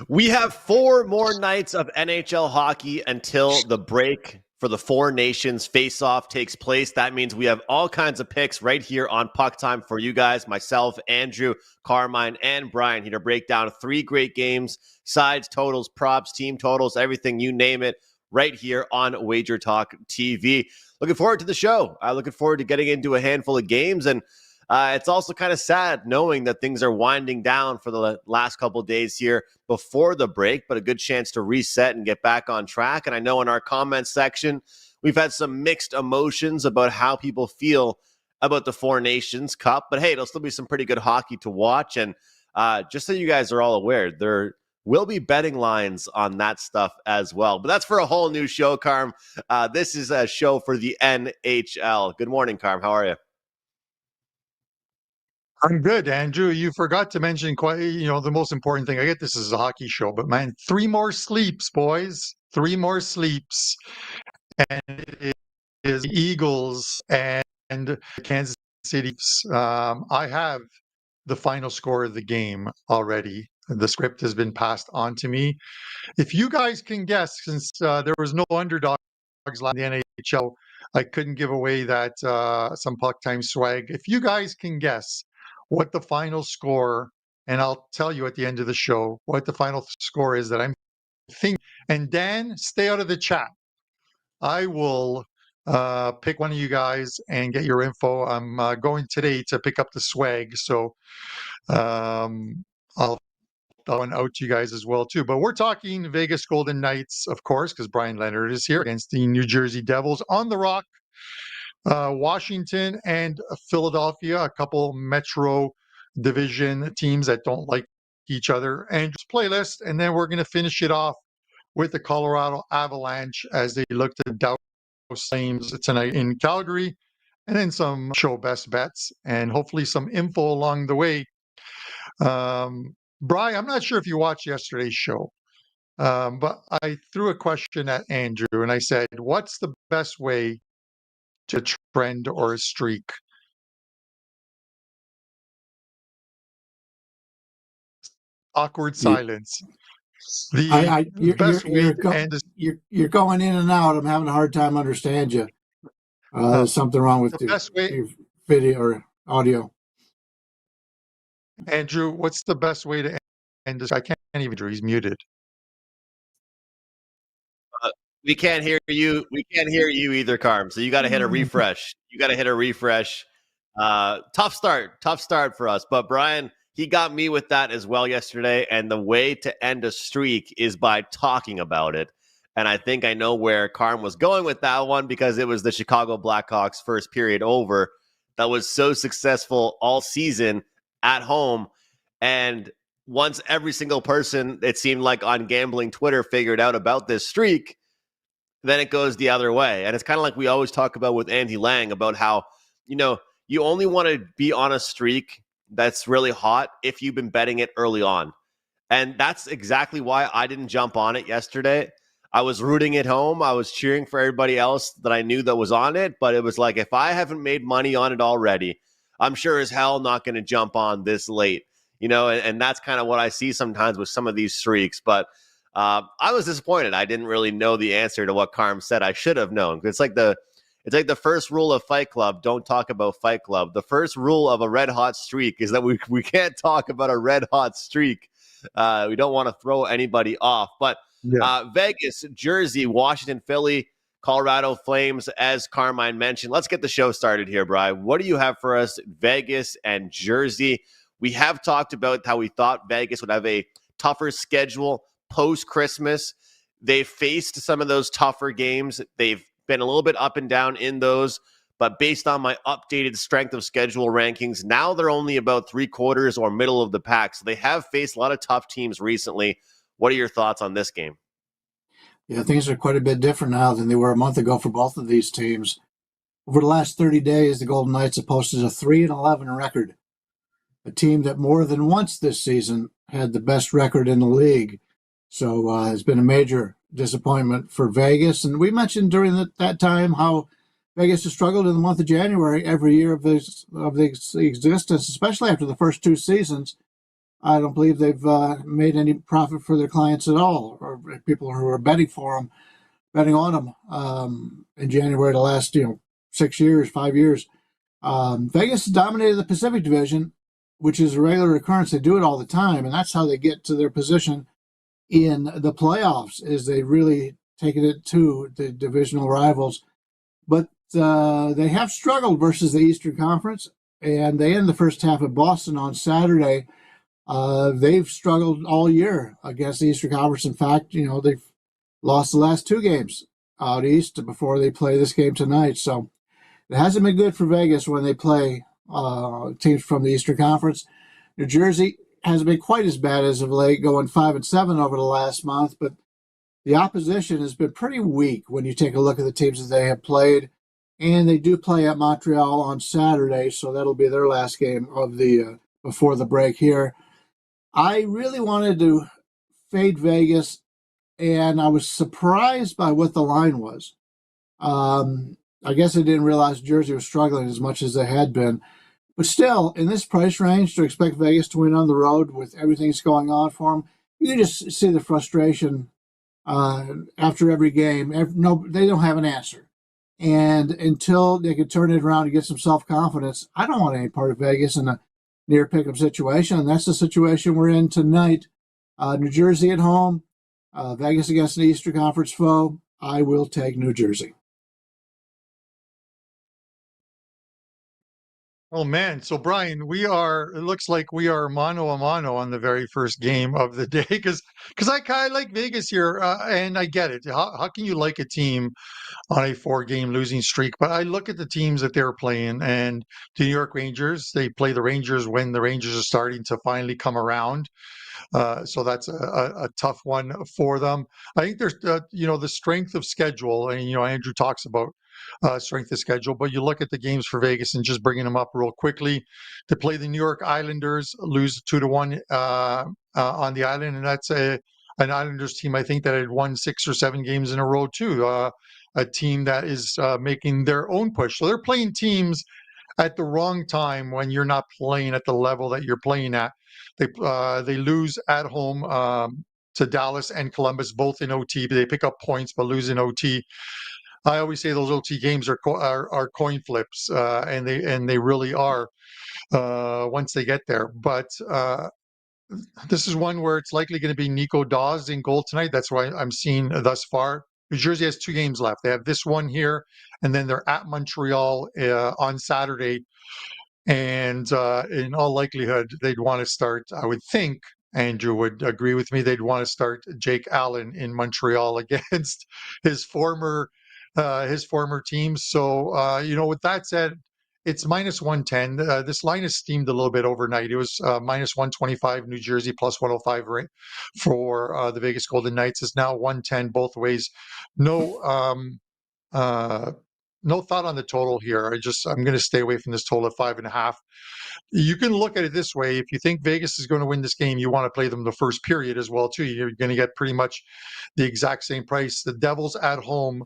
We have 4 more nights of NHL hockey until the break for the Four Nations face-off takes place. That means we have all kinds of picks right here on Puck Time for you guys, myself, Andrew, Carmine, and Brian here to break down 3 great games, sides, totals, props, team totals, everything, you name it, right here on WagerTalk TV. Looking forward to the show. Looking forward to getting into a handful of games, and it's also kind of sad knowing that things are winding down for the last couple of days here before the break, but a good chance to reset and get back on track. And I know in our comments section, we've had some mixed emotions about how people feel about the Four Nations Cup. But hey, it'll still be some pretty good hockey to watch. And just so you guys are all aware, there will be betting lines on that stuff as well. But that's for a whole new show, Carm. This is a show for the NHL. Good morning, Carm. How are you? I'm good, Andrew. You forgot to mention the most important thing. I get this is a hockey show, but man, 3 more sleeps, boys. 3 more sleeps. And it is the Eagles and Kansas City. I have the final score of the game already. The script has been passed on to me. If you guys can guess, since there was no underdogs last in the NHL, I couldn't give away that some Puck Time swag. If you guys can guess what the final score, and I'll tell you at the end of the show what the final score is that I'm thinking. And Dan, stay out of the chat. I will pick one of you guys and get your info. I'm going today to pick up the swag, so I'll one out to you guys as well too. But we're talking Vegas Golden Knights, of course, because Brian Leonard is here against the New Jersey Devils on the Rock. Washington and Philadelphia, a couple Metro Division teams that don't like each other. And just playlist, and then we're going to finish it off with the Colorado Avalanche as they look to douse Flames tonight in Calgary, and then some show best bets and hopefully some info along the way. Brian, I'm not sure if you watched yesterday's show, but I threw a question at Andrew and I said, what's the best way to trend or a streak? Awkward silence. You're going in and out. I'm having a hard time understanding you. There's something wrong with your video or audio. Andrew, what's the best way to end this? I can't even. He's muted. We can't hear you. We can't hear you either, Carm. So you got to hit a refresh. Tough start for us. But Brian, he got me with that as well yesterday. And the way to end a streak is by talking about it. And I think I know where Carm was going with that one, because it was the Chicago Blackhawks first period over that was so successful all season at home. And once every single person, it seemed like on gambling Twitter, figured out about this streak, then it goes the other way. And it's kind of like we always talk about with Andy Lang about how, you only want to be on a streak that's really hot if you've been betting it early on. And that's exactly why I didn't jump on it yesterday. I was rooting it home. I was cheering for everybody else that I knew that was on it. But it was like, if I haven't made money on it already, I'm sure as hell not going to jump on this late. And that's kind of what I see sometimes with some of these streaks. But I was disappointed. I didn't really know the answer to what Carm said. I should have known. It's like the first rule of Fight Club. Don't talk about Fight Club. The first rule of a red hot streak is that we can't talk about a red hot streak. We don't want to throw anybody off. But Vegas, Jersey, Washington, Philly, Colorado Flames, as Carmine mentioned. Let's get the show started here, Brian. What do you have for us, Vegas and Jersey? We have talked about how we thought Vegas would have a tougher schedule post-Christmas. They've faced some of those tougher games. They've been a little bit up and down in those, but based on my updated strength of schedule rankings, now they're only about 3/4 or middle of the pack. So they have faced a lot of tough teams recently. What are your thoughts on this game? Yeah, things are quite a bit different now than they were a month ago for both of these teams. Over the last 30 days, the Golden Knights have posted a 3-11 record, a team that more than once this season had the best record in the league. So it's been a major disappointment for Vegas. And we mentioned during that time how Vegas has struggled in the month of January every year of its existence, especially after the first 2 seasons. I don't believe they've made any profit for their clients at all, or people who are betting on them in January the last 6 years, 5 years. Vegas has dominated the Pacific Division, which is a regular occurrence. They do it all the time, and that's how they get to their position in the playoffs, is they really taken it to the divisional rivals. But they have struggled versus the Eastern Conference, and they end the first half at Boston on Saturday. They've struggled all year against the Eastern Conference. In fact, they've lost the last 2 games out east before they play this game tonight. So it hasn't been good for Vegas when they play teams from the Eastern Conference. New Jersey hasn't been quite as bad as of late, going 5-7 over the last month, but the opposition has been pretty weak when you take a look at the teams that they have played. And they do play at Montreal on Saturday, so that'll be their last game of the before the break here. I really wanted to fade Vegas, and I was surprised by what the line was. I guess I didn't realize Jersey was struggling as much as they had been. But still, in this price range, to expect Vegas to win on the road with everything that's going on for them, you can just see the frustration after every game. No, they don't have an answer. And until they can turn it around and get some self-confidence, I don't want any part of Vegas in a near pick-up situation. And that's the situation we're in tonight. New Jersey at home, Vegas against an Eastern Conference foe. I will take New Jersey. Oh man, so Brian, it looks like we are mano a mano on the very first game of the day, because I kind of like Vegas here, and I get it. How can you like a team on a 4-game losing streak? But I look at the teams that they're playing, and the New York Rangers, they play the Rangers when the Rangers are starting to finally come around. So that's a tough one for them. I think there's, the strength of schedule, and Andrew talks about strength of schedule, but you look at the games for Vegas and just bringing them up real quickly. To play the New York Islanders, lose 2-1 on the island, and that's an Islanders team I think that had won 6 or 7 games in a row too. A team that is making their own push. So they're playing teams at the wrong time when you're not playing at the level that you're playing at. They lose at home to Dallas and Columbus, both in OT. They pick up points but lose in OT. I always say those OT games are coin flips, and they really are once they get there. But this is one where it's likely going to be Nico Daws in goal tonight. That's why I'm seeing thus far. New Jersey has 2 games left. They have this one here, and then they're at Montreal on Saturday. And in all likelihood, they'd want to start, I would think, Andrew would agree with me, they'd want to start Jake Allen in Montreal against his former team. So, with that said, it's minus 110. This line has steamed a little bit overnight. It was minus 125 New Jersey, plus 105 for the Vegas Golden Knights. It's now 110 both ways. No thought on the total here. I'm going to stay away from this total of 5.5. You can look at it this way. If you think Vegas is going to win this game, you want to play them the first period as well too. You're going to get pretty much the exact same price. The Devils at home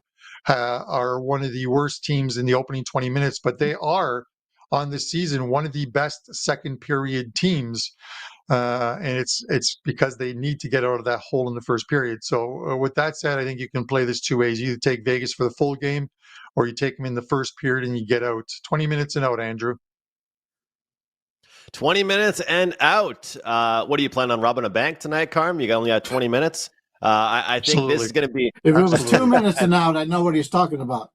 are one of the worst teams in the opening 20 minutes, but they are on the season one of the best second period teams. And it's because they need to get out of that hole in the first period. So with that said, I think you can play this 2 ways. You either take Vegas for the full game, or you take them in the first period and you get out. 20 minutes and out, Andrew. 20 minutes and out. What do you plan on robbing a bank tonight, Carm? You only got 20 minutes. I think this is going to be. If it was 2 minutes and out, I know what he's talking about.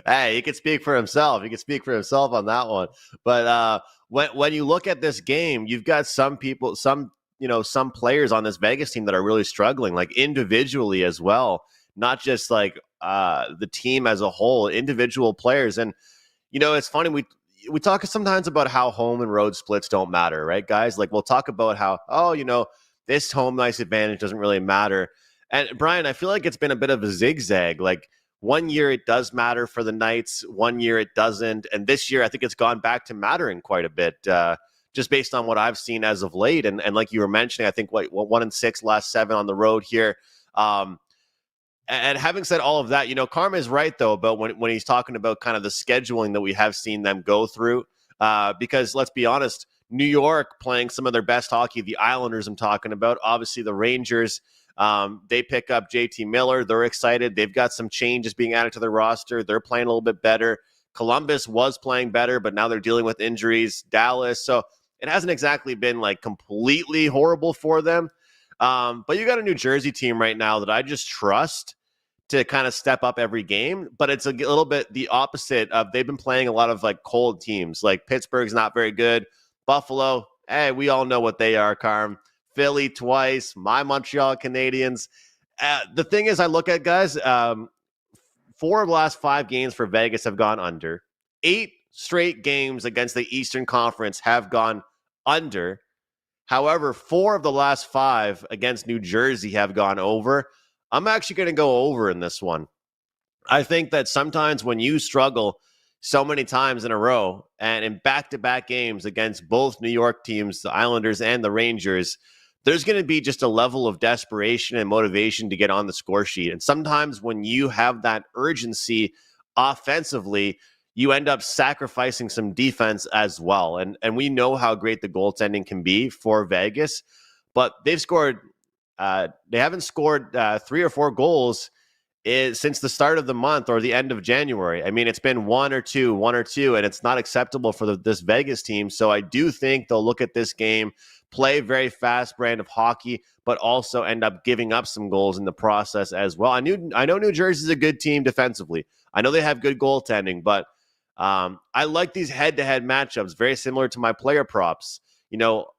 Hey, he can speak for himself. He can speak for himself on that one. But when you look at this game, you've got some people, some players on this Vegas team that are really struggling, like individually as well, not just like the team as a whole, individual players. And it's funny, we talk sometimes about how home and road splits don't matter, right, guys? Like we'll talk about how this home ice advantage doesn't really matter. And Brian, I feel like it's been a bit of a zigzag. Like 1 year it does matter for the Knights, 1 year it doesn't, and this year I think it's gone back to mattering quite a bit, just based on what I've seen as of late. And like you were mentioning, I think 1-6 last 7 on the road here. And having said all of that, Carm is right though about when he's talking about kind of the scheduling that we have seen them go through. Because let's be honest, New York playing some of their best hockey. The Islanders I'm talking about. Obviously, the Rangers, they pick up JT Miller. They're excited. They've got some changes being added to their roster. They're playing a little bit better. Columbus was playing better, but now they're dealing with injuries. Dallas. So it hasn't exactly been like completely horrible for them. But you got a New Jersey team right now that I just trust to kind of step up every game. But it's a little bit the opposite of they've been playing a lot of like cold teams. Like Pittsburgh's not very good. Buffalo, hey, we all know what they are, Carm. Philly twice, my Montreal Canadiens. The thing is, I look at guys, 4 of the last 5 games for Vegas have gone under. 8 straight games against the Eastern Conference have gone under. However, 4 of the last 5 against New Jersey have gone over. I'm actually going to go over in this one. I think that sometimes when you struggle so many times in a row and in back-to-back games against both New York teams, the Islanders and the Rangers, there's going to be just a level of desperation and motivation to get on the score sheet. And sometimes when you have that urgency offensively, you end up sacrificing some defense as well. And we know how great the goaltending can be for Vegas, but they haven't scored 3 or 4 goals since the start of the month or the end of January. I mean, it's been one or two, and it's not acceptable for this Vegas team. So I do think they'll look at this game, play very fast brand of hockey, but also end up giving up some goals in the process as well. I know New Jersey's a good team defensively. I know they have good goaltending, but I like these head-to-head matchups, very similar to my player props.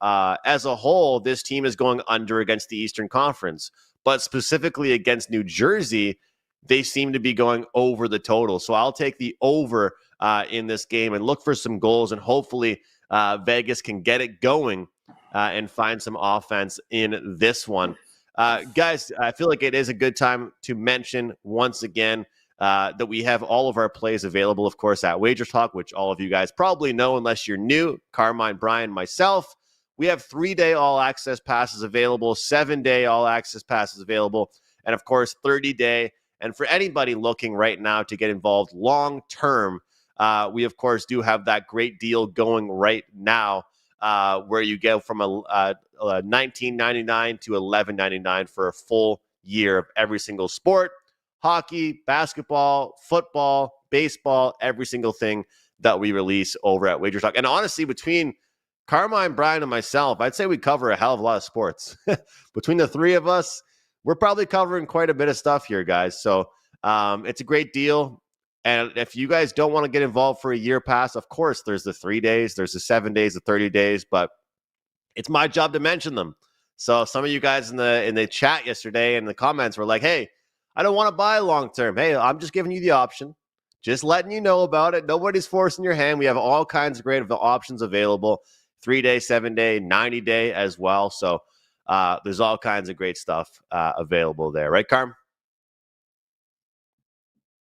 As a whole, this team is going under against the Eastern Conference, but specifically against New Jersey, they seem to be going over the total. So I'll take the over in this game and look for some goals, and hopefully Vegas can get it going and find some offense in this one. Guys, I feel like it is a good time to mention once again that we have all of our plays available, of course, at WagerTalk, which all of you guys probably know unless you're new. Carmine, Bryan, myself. We have 3-day all-access passes available, 7-day all-access passes available, and, of course, 30-day. And for anybody looking right now to get involved long-term, we, of course, do have that great deal going right now where you go from a $19.99 to $11.99 for a full year of every single sport. Hockey, basketball, football, baseball, every single thing that we release over at WagerTalk. And honestly, between Carmine, Bryan, and myself, I'd say we cover a hell of a lot of sports. Between the 3 of us, we're probably covering quite a bit of stuff here, guys. So it's a great deal. And if you guys don't want to get involved for a year pass, of course, there's the 3 days, there's the 7 days, the 30 days, but it's my job to mention them. So some of you guys in the chat yesterday in the comments were like, hey, I don't want to buy long-term. Hey, I'm just giving you the option. Just letting you know about it. Nobody's forcing your hand. We have all kinds of great options available. 3-day, 7-day, 90-day as well. So there's all kinds of great stuff available there. Right, Carm?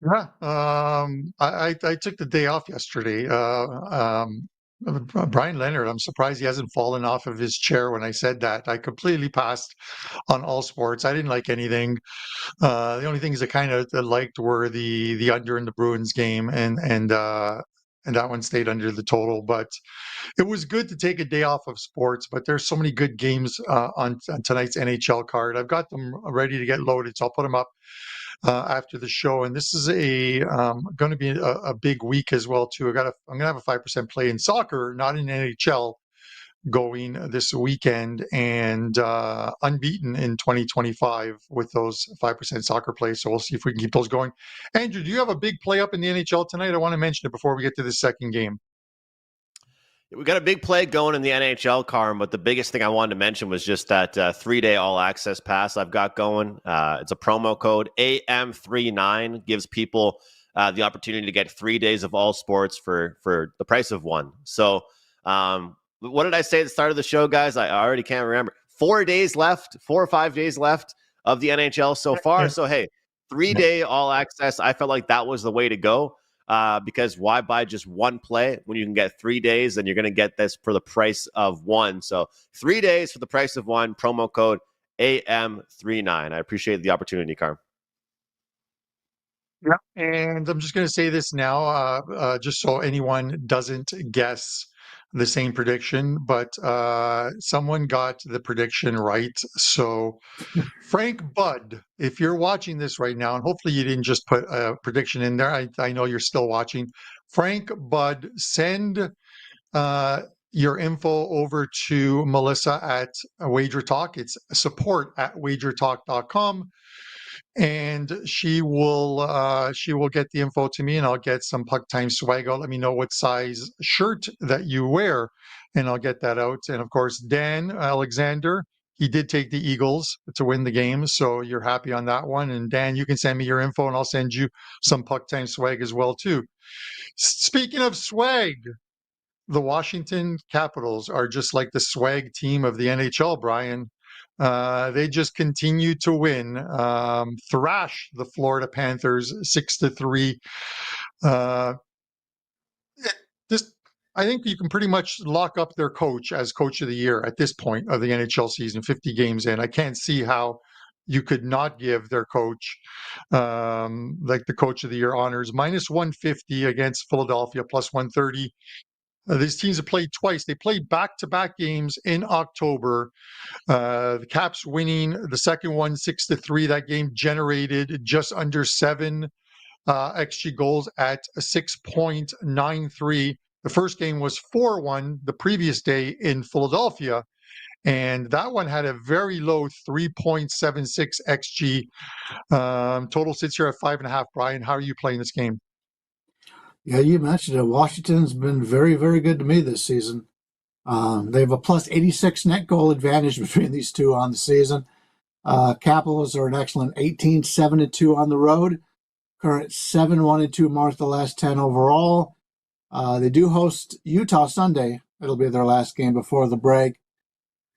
Yeah. I took the day off yesterday. Brian Leonard, I'm surprised he hasn't fallen off of his chair when I said that. I completely passed on all sports. I didn't like anything. The only things I kind of liked were the under in the Bruins game, and that one stayed under the total. But it was good to take a day off of sports. But there's so many good games on tonight's NHL card. I've got them ready to get loaded, so I'll put them up after the show. And this is going to be a big week as well too. I'm gonna have a 5% play in soccer, not in NHL, going this weekend, and unbeaten in 2025 with those 5% soccer plays. So we'll see if we can keep those going. Andrew, do you have a big play up in the NHL tonight? I want to mention it before we get to the second game. We got a big play going in the NHL, Carm, but the biggest thing I wanted to mention was just that 3-day all-access pass I've got going. It's a promo code AM39, gives people the opportunity to get 3 days of all sports for the price of one. So what did I say at the start of the show, guys? I already can't remember. 4 days left, 4 or 5 days left of the NHL so far. So, hey, 3-day all-access, I felt like that was the way to go. Because why buy just one play when you can get 3 days and you're going to get this for the price of one? So 3 days for the price of one, promo code AM39. I appreciate the opportunity, Carm. Yeah, and I'm just going to say this now, just so anyone doesn't guess the same prediction, but someone got the prediction right. So Frank Budd, if you're watching this right now, and hopefully you didn't just put a prediction in there, I know you're still watching. Frank Budd, send your info over to Melissa at WagerTalk. It's support@wagertalk.com. And she will get the info to me, and I'll get some PuckTime swag out. Let me know what size shirt that you wear, and I'll get that out. And of course, Dan Alexander, he did take the Eagles to win the game, so you're happy on that one. And Dan, you can send me your info, and I'll send you some PuckTime swag as well too. Speaking of swag, the Washington Capitals are just like the swag team of the NHL, Brian. They just continue to win, thrash the Florida Panthers 6-3. This, I think you can pretty much lock up their coach as coach of the year at this point of the NHL season, 50 games in. I can't see how you could not give their coach like the coach of the year honors. Minus 150 against Philadelphia, plus 130. These teams have played twice. They played back-to-back games in October. The Caps winning the second one 6-3. That game generated just under 7 XG goals at 6.93. The first game was 4-1 the previous day in Philadelphia, and that one had a very low 3.76 XG. Total sits here at 5.5. Brian, how are you playing this game? Yeah, you mentioned it. Washington's been very, very good to me this season. They have a plus 86 net goal advantage between these two on the season. Capitals are an excellent 18-7-2 on the road. Current 7-1-2 mark the last 10 overall. They do host Utah Sunday. It'll be their last game before the break.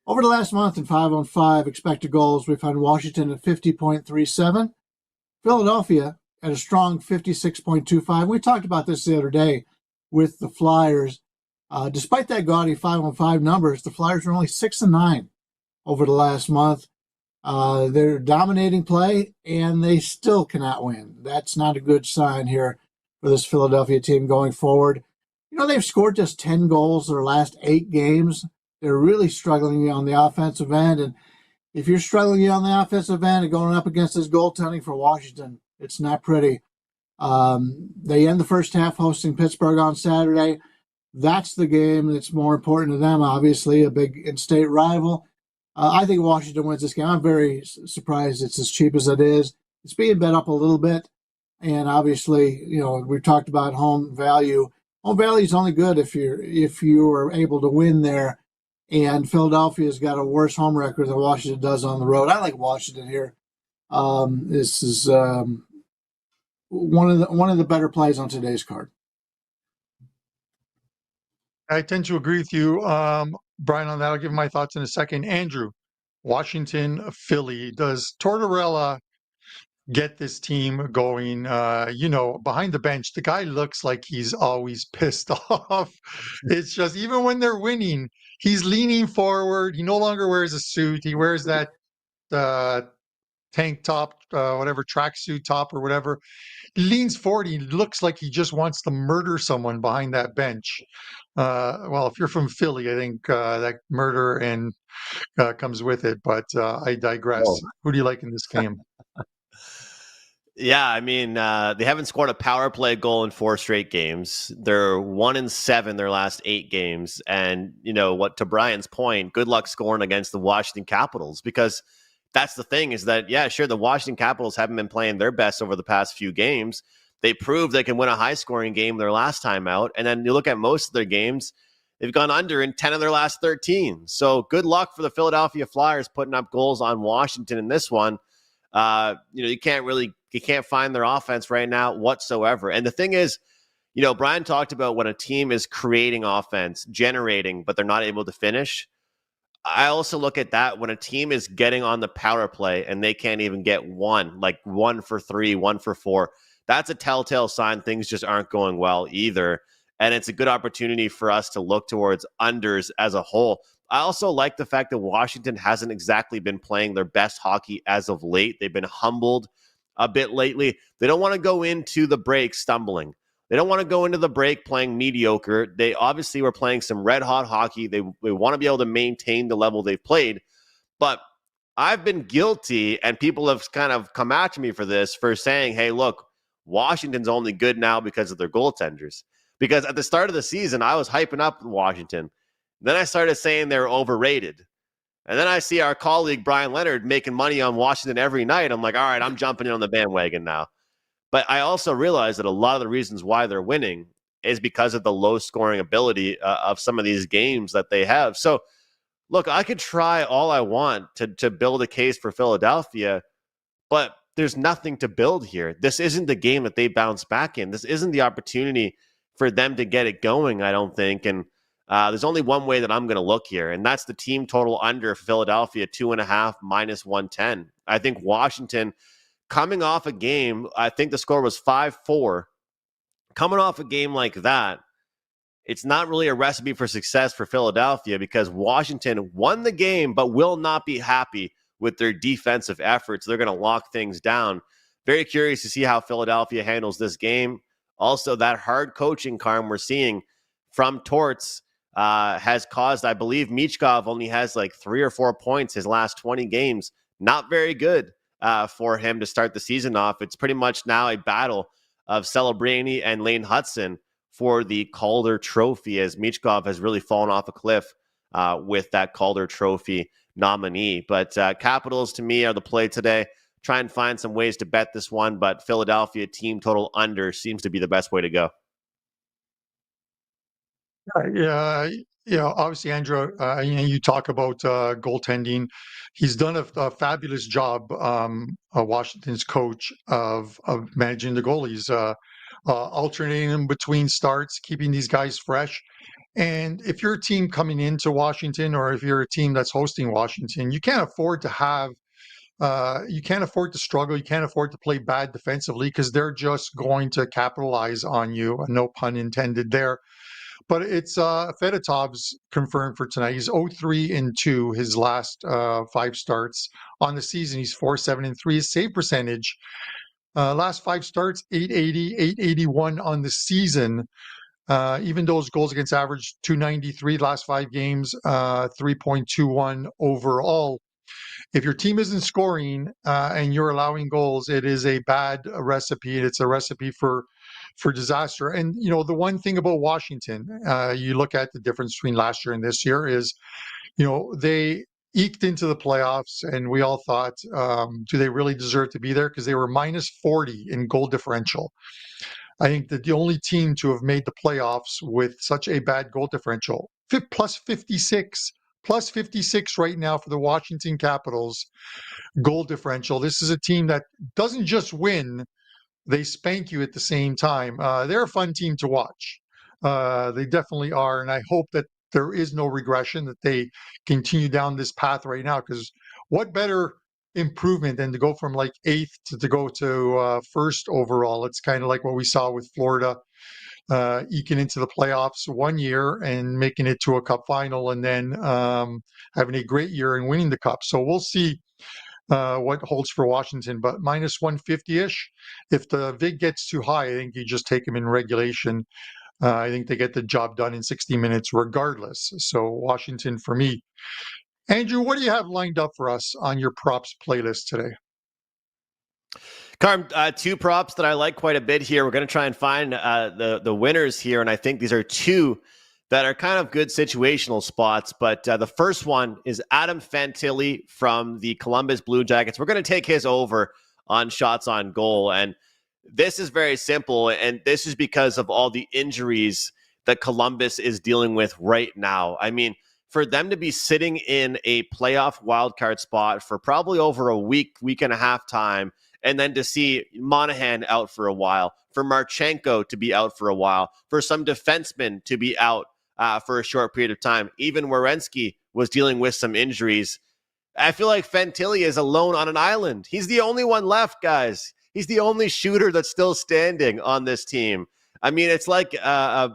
Over the last month in 5-on-5 expected goals, we find Washington at 50.37. Philadelphia at a strong 56.25. We talked about this the other day with the Flyers. Despite that gaudy 5-on-5 numbers, the Flyers are only 6-9 over the last month. They're dominating play, and they still cannot win. That's not a good sign here for this Philadelphia team going forward. You know, they've scored just 10 goals their last 8 games. They're really struggling on the offensive end, and if you're struggling on the offensive end and going up against this goaltending for Washington, it's not pretty. They end the first half hosting Pittsburgh on Saturday. That's the game that's more important to them, obviously, a big in-state rival. I think Washington wins this game. I'm very surprised it's as cheap as it is. It's being bet up a little bit. And obviously, you know, we've talked about home value. Home value is only good if you are able to win there. And Philadelphia's got a worse home record than Washington does on the road. I like Washington here. This is one of the better plays on today's card. I tend to agree with you, Brian, on that. I'll give my thoughts in a second. Andrew, Washington, Philly. Does Tortorella get this team going? Behind the bench, the guy looks like he's always pissed off. It's just, even when they're winning, he's leaning forward. He no longer wears a suit. He wears that tank top, whatever, tracksuit top or whatever. He leans forward. He looks like he just wants to murder someone behind that bench. Well, if you're from Philly, I think that murder and comes with it. But I digress. Oh. Who do you like in this game? Yeah, I mean, they haven't scored a power play goal in 4 straight games. They're 1-7 their last 8 games. And, you know, what, to Brian's point, good luck scoring against the Washington Capitals, because that's the thing is that, yeah, sure, the Washington Capitals haven't been playing their best over the past few games. They proved they can win a high-scoring game their last time out. And then you look at most of their games, they've gone under in 10 of their last 13. So good luck for the Philadelphia Flyers putting up goals on Washington in this one. You can't find their offense right now whatsoever. And the thing is, you know, Brian talked about when a team is creating offense, generating, but they're not able to finish. I also look at that when a team is getting on the power play and they can't even get one, like 1 for 3, 1 for 4. That's a telltale sign things just aren't going well either. And it's a good opportunity for us to look towards unders as a whole. I also like the fact that Washington hasn't exactly been playing their best hockey as of late. They've been humbled a bit lately. They don't want to go into the break stumbling. They don't want to go into the break playing mediocre. They obviously were playing some red-hot hockey. They want to be able to maintain the level they've played. But I've been guilty, and people have kind of come at me for this, for saying, hey, look, Washington's only good now because of their goaltenders. Because at the start of the season, I was hyping up Washington. Then I started saying they're overrated. And then I see our colleague Brian Leonard making money on Washington every night. I'm like, all right, I'm jumping in on the bandwagon now. But I also realize that a lot of the reasons why they're winning is because of the low scoring ability of some of these games that they have. So, look, I could try all I want to build a case for Philadelphia, but there's nothing to build here. This isn't the game that they bounce back in. This isn't the opportunity for them to get it going, I don't think. And there's only one way that I'm going to look here, and that's the team total under Philadelphia, 2.5 minus 110. I think Washington, coming off a game, I think the score was 5-4. Coming off a game like that, it's not really a recipe for success for Philadelphia, because Washington won the game but will not be happy with their defensive efforts. They're going to lock things down. Very curious to see how Philadelphia handles this game. Also, that hard coaching, Carm, we're seeing from Torts has caused, I believe, Michkov only has like 3 or 4 points his last 20 games. Not very good for him to start the season off. It's pretty much now a battle of Celebrini and Lane Hudson for the Calder Trophy, as Michkov has really fallen off a cliff with that Calder Trophy nominee. But Capitals, to me, are the play today. Try and find some ways to bet this one, but Philadelphia team total under seems to be the best way to go. Obviously, Andrew, you talk about goaltending. He's done a fabulous job, Washington's coach, of managing the goalies, alternating them between starts, keeping these guys fresh. And if you're a team coming into Washington, or if you're a team that's hosting Washington, you can't afford to struggle. You can't afford to play bad defensively, because they're just going to capitalize on you. No pun intended there. But it's Fedotov's confirmed for tonight. He's 0-3-2 his last 5 starts on the season. He's 4-7-3. His save percentage, last 5 starts, 880, 881 on the season. Even though his goals against average 293 last 5 games, 3.21 overall. If your team isn't scoring and you're allowing goals, it is a bad recipe. It's a recipe for disaster. And, the one thing about Washington, you look at the difference between last year and this year is, they eked into the playoffs, and we all thought, do they really deserve to be there? Because they were minus 40 in goal differential. I think that the only team to have made the playoffs with such a bad goal differential, plus 56 right now for the Washington Capitals goal differential. This is a team that doesn't just win, they spank you at the same time. They're a fun team to watch. They definitely are. And I hope that there is no regression, that they continue down this path right now, because what better improvement than to go from like 8th to go to 1st overall. It's kind of like what we saw with Florida, eking into the playoffs one year and making it to a cup final, and then having a great year and winning the cup. So we'll see what holds for Washington, but minus 150-ish. If the VIG gets too high, I think you just take them in regulation. I think they get the job done in 60 minutes regardless. So Washington for me. Andrew, what do you have lined up for us on your props playlist today? Carm, 2 props that I like quite a bit here. We're going to try and find the winners here, and I think these are 2 that are kind of good situational spots. But the first one is Adam Fantilli from the Columbus Blue Jackets. We're going to take his over on shots on goal, and this is very simple, and this is because of all the injuries that Columbus is dealing with right now. I mean, for them to be sitting in a playoff wildcard spot for probably over a week and a half time, and then to see Monahan out for a while, for Marchenko to be out for a while, for some defensemen to be out for a short period of time. Even Werenski was dealing with some injuries. I feel like Fantilli is alone on an island. He's the only one left, guys. He's the only shooter that's still standing on this team. I mean, it's like a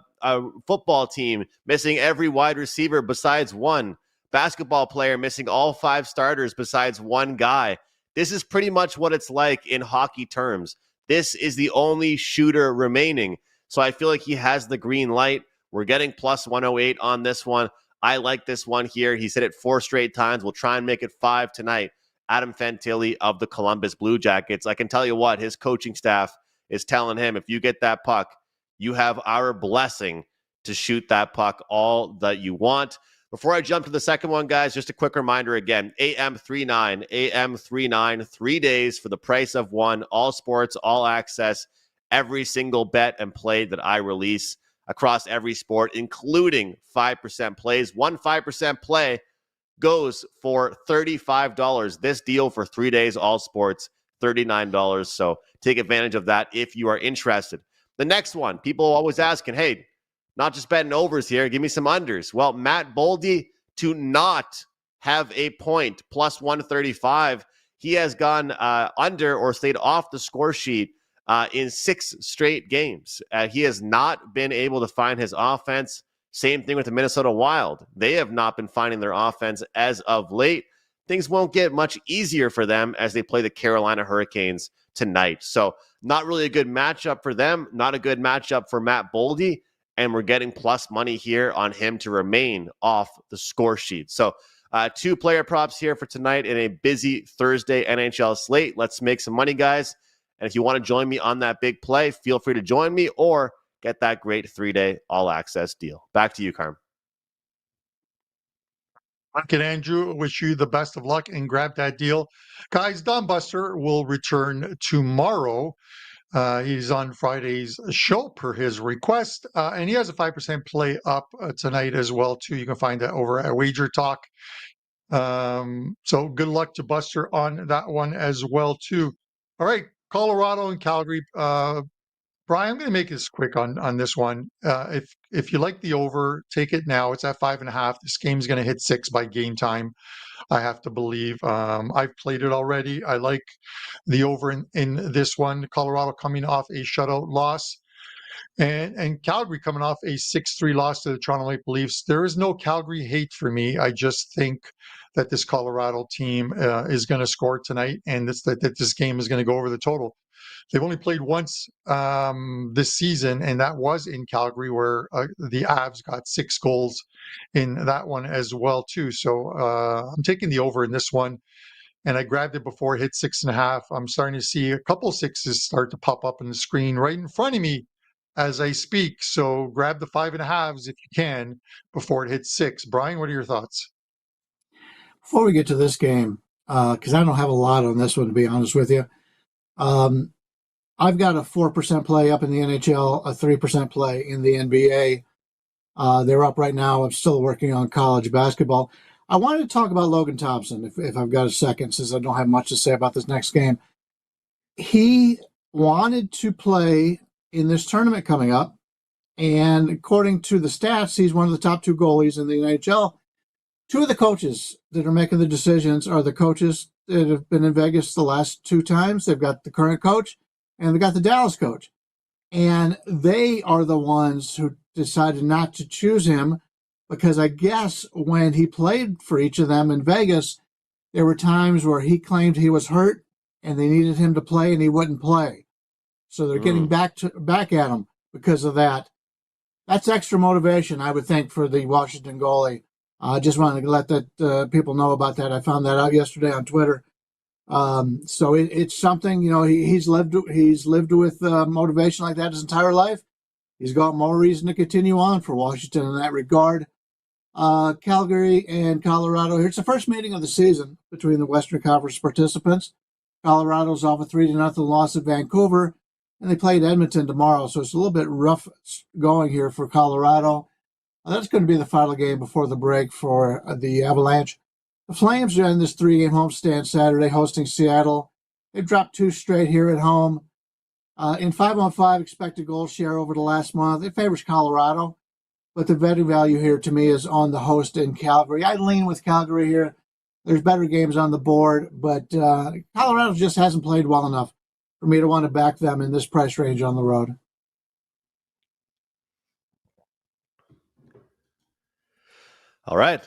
football team missing every wide receiver besides one, basketball player missing all 5 starters besides one guy. This is pretty much what it's like in hockey terms. This is the only shooter remaining. So I feel like he has the green light. We're getting plus 108 on this one. I like this one here. He's hit it 4 straight times. We'll try and make it 5 tonight. Adam Fantilli of the Columbus Blue Jackets. I can tell you what, his coaching staff is telling him, if you get that puck, you have our blessing to shoot that puck all that you want. Before I jump to the second one, guys, just a quick reminder again, AM39, 3 days for the price of one, all sports, all access, every single bet and play that I release across every sport, including 5% plays. One 5% play goes for $35. This deal for 3 days, all sports, $39. So take advantage of that if you are interested. The next one, people always asking, hey, not just betting overs here, give me some unders. Well, Matt Boldy to not have a point, plus 135. He has gone under or stayed off the score sheet in 6 straight games. He has not been able to find his offense. Same thing with the Minnesota Wild. They have not been finding their offense as of late. Things won't get much easier for them as they play the Carolina Hurricanes tonight. So not really a good matchup for them, not a good matchup for Matt Boldy, and we're getting plus money here on him to remain off the score sheet. So 2 player props here for tonight in a busy Thursday NHL slate. Let's make some money, guys. And if you want to join me on that big play, feel free to join me or get that great 3-day all-access deal. Back to you, Carm. Mike and Andrew, wish you the best of luck and grab that deal. Guys, Don Buster will return tomorrow. He's on Friday's show per his request, and he has a 5% play up tonight as well, too. You can find that over at WagerTalk. So good luck to Buster on that one as well, too. All right, Colorado and Calgary. Brian, I'm going to make this quick on this one. If you like the over, take it now. It's at 5.5. This game's going to hit 6 by game time, I have to believe. I've played it already. I like the over in this one. Colorado coming off a shutout loss, and Calgary coming off a 6-3 loss to the Toronto Maple Leafs. There is no Calgary hate for me. I just think that this Colorado team is going to score tonight, and that this game is going to go over the total. They've only played once this season, and that was in Calgary, where the Avs got 6 goals in that one as well, too. So I'm taking the over in this one, and I grabbed it before it hit 6.5. I'm starting to see a couple 6s start to pop up on the screen right in front of me as I speak. So grab the 5.5s if you can before it hits 6. Brian, what are your thoughts? Before we get to this game, because I don't have a lot on this one, to be honest with you, I've got a 4% play up in the NHL, a 3% play in the NBA. They're up right now. I'm still working on college basketball. I wanted to talk about Logan Thompson, if I've got a second, since I don't have much to say about this next game. He wanted to play in this tournament coming up, and according to the stats, he's one of the top 2 goalies in the NHL. 2 of the coaches that are making the decisions are the coaches that have been in Vegas the last 2 times. They've got the current coach, and they got the Dallas coach. And they are the ones who decided not to choose him because I guess when he played for each of them in Vegas, there were times where he claimed he was hurt and they needed him to play and he wouldn't play. So they're getting back at him because of that. That's extra motivation, I would think, for the Washington goalie. I just wanted to let that people know about that. I found that out yesterday on Twitter. So it's something, he's lived with motivation like that his entire life. He's got more reason to continue on for Washington in that regard. Calgary and Colorado. It's the first meeting of the season between the Western Conference participants. Colorado's off a 3-0 loss at Vancouver, and they played Edmonton tomorrow. So it's a little bit rough going here for Colorado. That's going to be the final game before the break for the Avalanche. The Flames are in this 3-game homestand Saturday, hosting Seattle. They've dropped 2 straight here at home. In 5-on-5 expected goal share over the last month, it favors Colorado, but the betting value here to me is on the host in Calgary. I lean with Calgary here. There's better games on the board, but Colorado just hasn't played well enough for me to want to back them in this price range on the road. All right.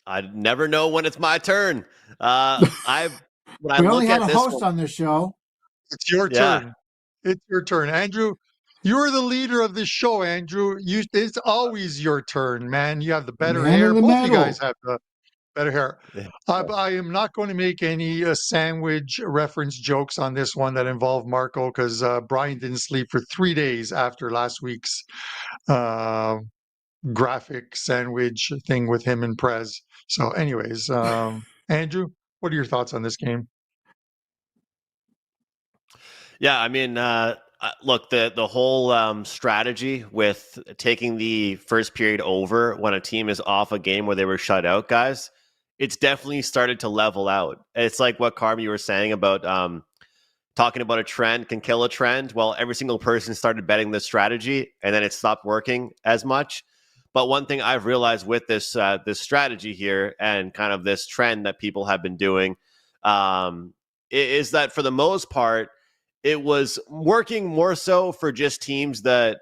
I never know when it's my turn. We only had a host on this show. It's your turn. It's your turn. Andrew, You're the leader of this show, Andrew. It's always your turn, man. You have the better Man hair. in the Both you guys middle. have the better hair. Yeah. I am not going to make any sandwich reference jokes on this one that involve Marco because Brian didn't sleep for 3 days after last week's uh, graphic sandwich thing with him and Prez. So, anyways, Andrew, what are your thoughts on this game? Yeah, I mean, look, the whole strategy with taking the first period over when a team is off a game where they were shut out, guys, it's definitely started to level out. It's like what Carm you were saying about talking about a trend can kill a trend. Well, every single person started betting this strategy, and then it stopped working as much. But one thing I've realized with this strategy here and kind of this trend that people have been doing is that for the most part, it was working more so for just teams that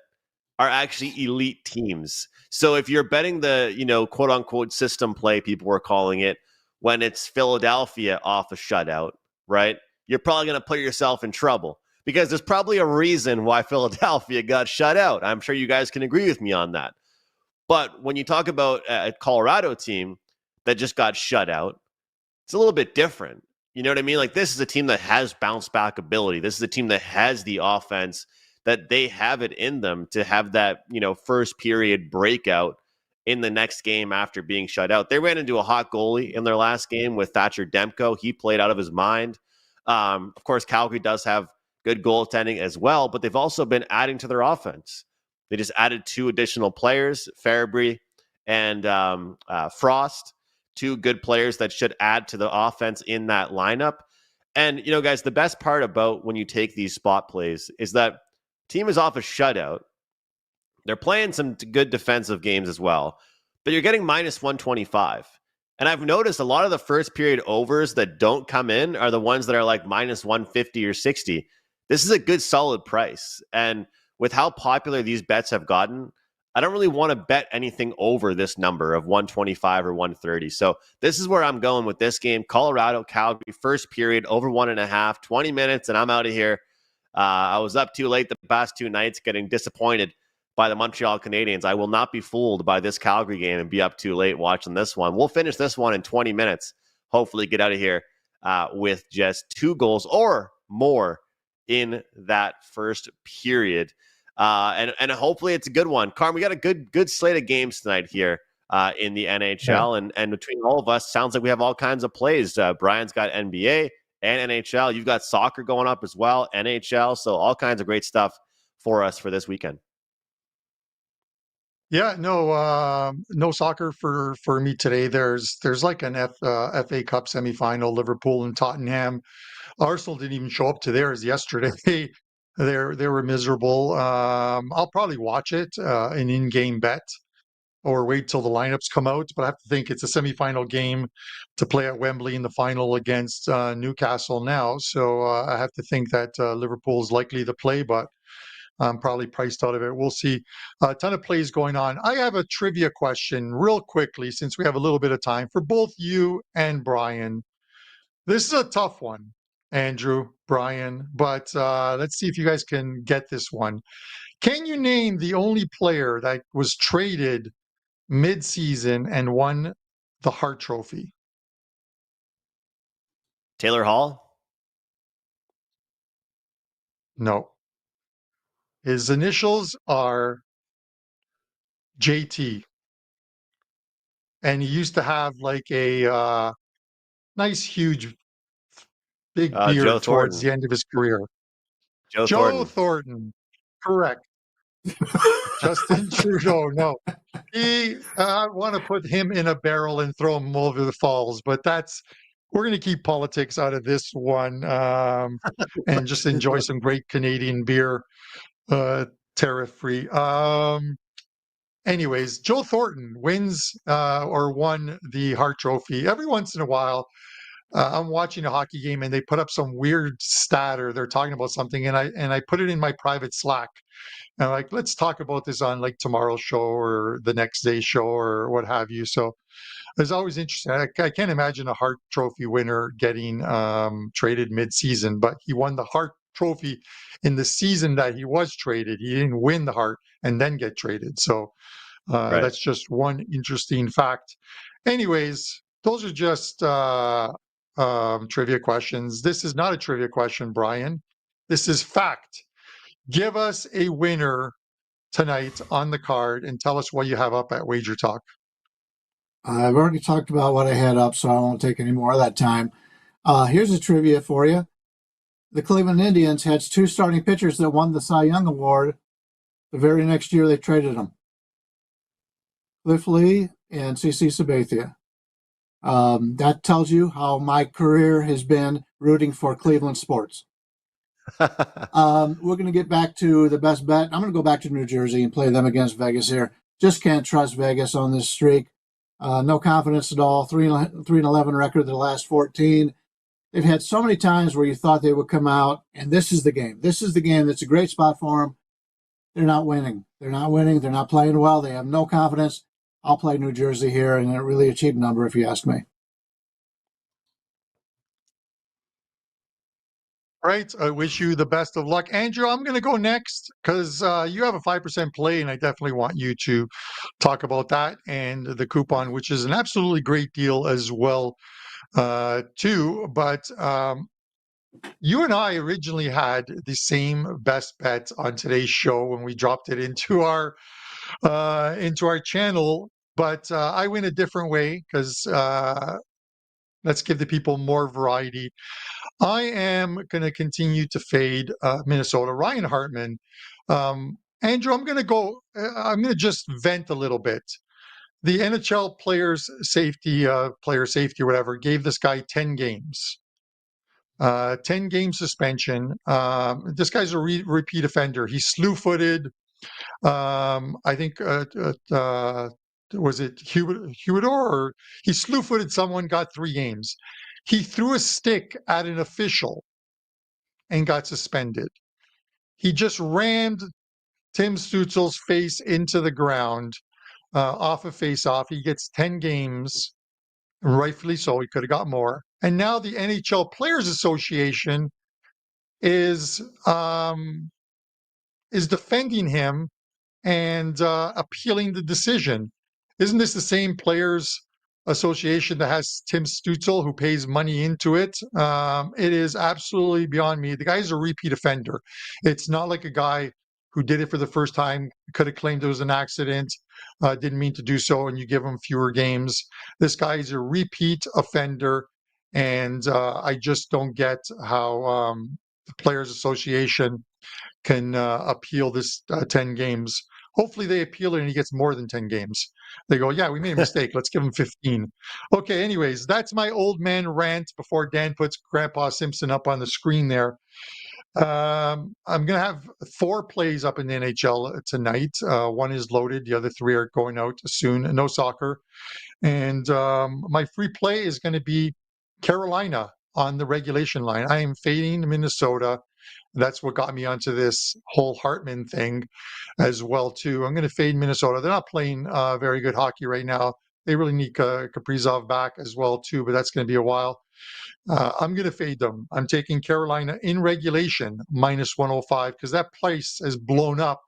are actually elite teams. So if you're betting the, quote unquote system play, people were calling it, when it's Philadelphia off a shutout, right? You're probably going to put yourself in trouble because there's probably a reason why Philadelphia got shut out. I'm sure you guys can agree with me on that. But when you talk about a Colorado team that just got shut out, it's a little bit different. You know what I mean? Like, this is a team that has bounce back ability. This is a team that has the offense, that they have it in them to have that, first period breakout in the next game after being shut out. They ran into a hot goalie in their last game with Thatcher Demko. He played out of his mind. Of course, Calgary does have good goaltending as well, but they've also been adding to their offense. They just added 2 additional players, Farabee and Frost, 2 good players that should add to the offense in that lineup. And, guys, the best part about when you take these spot plays is that team is off a shutout. They're playing some good defensive games as well, but you're getting minus 125. And I've noticed a lot of the first period overs that don't come in are the ones that are like minus 150 or 60. This is a good solid price. And with how popular these bets have gotten, I don't really want to bet anything over this number of 125 or 130. So this is where I'm going with this game. Colorado, Calgary, first period, over 1.5, 20 minutes, and I'm out of here. I was up too late the past 2 nights getting disappointed by the Montreal Canadiens. I will not be fooled by this Calgary game and be up too late watching this one. We'll finish this one in 20 minutes. Hopefully get out of here with just 2 goals or more in that first period. And hopefully it's a good one. Carm, we got a good slate of games tonight here in the NHL. Yeah. And between all of us, sounds like we have all kinds of plays. Brian's got NBA and NHL. You've got soccer going up as well, NHL. So all kinds of great stuff for us for this weekend. Yeah, no soccer for me today. There's like an FA Cup semifinal, Liverpool and Tottenham. Arsenal didn't even show up to theirs yesterday. They were miserable. I'll probably watch it, an in-game bet, or wait till the lineups come out. But I have to think it's a semifinal game to play at Wembley in the final against Newcastle now. So I have to think that Liverpool is likely to play, but I'm probably priced out of it. We'll see. A ton of plays going on. I have a trivia question real quickly since we have a little bit of time for both you and Brian. This is a tough one, Andrew, Brian, but let's see if you guys can get this one. Can you name the only player that was traded mid-season and won the Hart Trophy? Taylor Hall? No. His initials are JT. And he used to have like a nice, huge, big beard towards the end of his career. Joe Thornton. Correct. Justin Trudeau. No. I want to put him in a barrel and throw him over the falls, but we're going to keep politics out of this one and just enjoy some great Canadian beer, tariff-free. Anyways, Joe Thornton wins or won the Hart Trophy. Every once in a while, I'm watching a hockey game and they put up some weird stat or they're talking about something, and I put it in my private Slack. And I'm like, let's talk about this on like tomorrow's show or the next day's show or what have you. So it's always interesting. I can't imagine a Hart Trophy winner getting traded mid-season, but he won the Hart trophy in the season that he was traded. He didn't win the Hart and then get traded. So Right. that's just one interesting fact. Anyways, those are just trivia questions. This is not a trivia question, Brian. This is fact. Give us a winner tonight on the card and tell us what you have up at WagerTalk. I've already talked about what I had up, so I won't take any more of that time. Here's a trivia for you. The Cleveland Indians had 2 starting pitchers that won the Cy Young Award. The very next year, they traded them. Cliff Lee and CC Sabathia. That tells you how my career has been rooting for Cleveland sports. We're going to get back to the best bet. I'm going to go back to New Jersey and play them against Vegas here. Just can't trust Vegas on this streak. No confidence at all. 3-11 record the last 14. They've had so many times where you thought they would come out, and this is the game. This is the game that's a great spot for them. They're not winning. They're not winning. They're not playing well. They have no confidence. I'll play New Jersey here, and a really cheap number if you ask me. All right. I wish you the best of luck. Andrew, I'm going to go next because you have a 5% play, and I definitely want you to talk about that and the coupon, which is an absolutely great deal as well, too. But you and I originally had the same best bet on today's show when we dropped it into our channel, but I went a different way because let's give the people more variety. I am going to continue to fade Minnesota. Ryan Hartman. Andrew, I'm going to just vent a little bit. The NHL player safety, whatever, gave this guy 10 games. 10 game suspension. This guy's a repeat offender. He's slew-footed. I think was it Humidor, or he slew-footed someone, got 3 games. He threw a stick at an official and got suspended. He just rammed Tim Stutzel's face into the ground off a face-off. He gets 10 games, rightfully so. He could have got more. And now the NHL Players Association is defending him and appealing the decision. Isn't this the same Players Association that has Tim Stutzel, who pays money into it? It is absolutely beyond me. The guy's a repeat offender. It's not like a guy who did it for the first time, could have claimed it was an accident, didn't mean to do so, and you give him fewer games. This guy is a repeat offender, and I just don't get how the Players Association can appeal this 10 games. Hopefully they appeal it and he gets more than 10 games. They go, yeah, we made a mistake. Let's give him 15. Okay, anyways, that's my old man rant before Dan puts Grandpa Simpson up on the screen there. I'm going to have 4 plays up in the NHL tonight. 1 is loaded. The other 3 are going out soon. No soccer. And my free play is going to be Carolina on the regulation line. I am fading Minnesota. That's what got me onto this whole Hartman thing as well, too. I'm going to fade Minnesota. They're not playing very good hockey right now. They really need Kaprizov back as well, too, but that's going to be a while. I'm going to fade them. I'm taking Carolina in regulation, minus 105, because that place has blown up.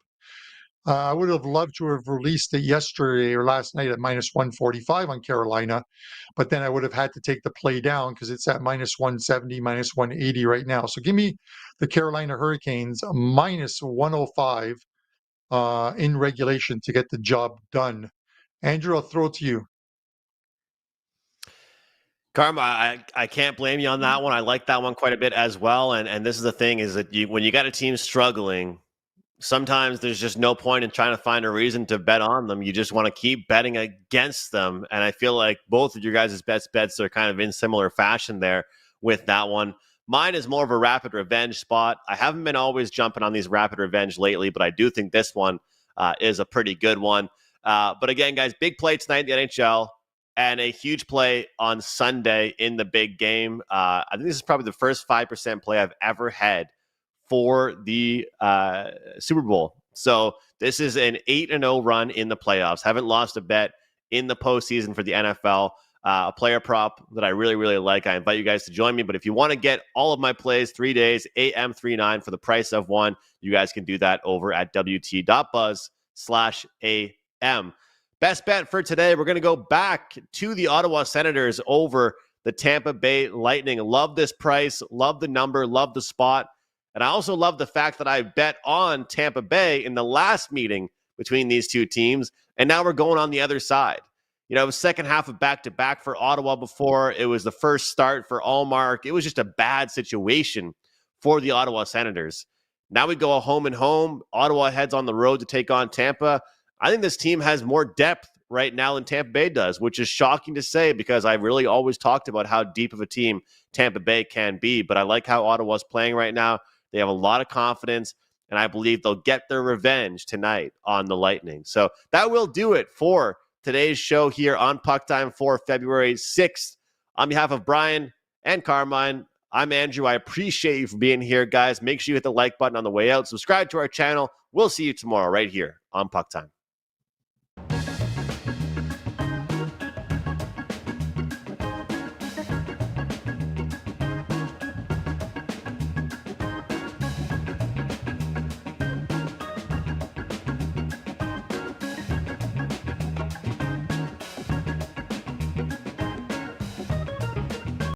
I would have loved to have released it yesterday or last night at minus 145 on Carolina, but then I would have had to take the play down because it's at minus 170, minus 180 right now. So give me the Carolina Hurricanes minus 105 in regulation to get the job done. Andrew, I'll throw it to you. Karma, I can't blame you on that one. I like that one quite a bit as well. And this is the thing, is that when you got a team struggling, sometimes there's just no point in trying to find a reason to bet on them. You just want to keep betting against them. And I feel like both of your guys' bets are kind of in similar fashion there with that one. Mine is more of a rapid revenge spot. I haven't been always jumping on these rapid revenge lately, but I do think this one is a pretty good one. But again, guys, big play tonight in the NHL and a huge play on Sunday in the big game. I think this is probably the first 5% play I've ever had for the Super Bowl. So this is an 8-0 run in the playoffs. Haven't lost a bet in the postseason for the NFL. a player prop that I really, really like. I invite you guys to join me. But if you want to get all of my plays 3 days, AM39 for the price of one, you guys can do that over at wt.buzz/AM. Best bet for today, we're going to go back to the Ottawa Senators over the Tampa Bay Lightning. Love this price, love the number, love the spot. And I also love the fact that I bet on Tampa Bay in the last meeting between these two teams. And now we're going on the other side. You know, it was second half of back-to-back for Ottawa before. It was the first start for Allmark. It was just a bad situation for the Ottawa Senators. Now we go home and home. Ottawa heads on the road to take on Tampa. I think this team has more depth right now than Tampa Bay does, which is shocking to say because I've really always talked about how deep of a team Tampa Bay can be. But I like how Ottawa's playing right now. They have a lot of confidence, and I believe they'll get their revenge tonight on the Lightning. So that will do it for today's show here on PuckTime for February 6th. On behalf of Bryan and Carmine, I'm Andrew. I appreciate you for being here, guys. Make sure you hit the like button on the way out. Subscribe to our channel. We'll see you tomorrow right here on PuckTime.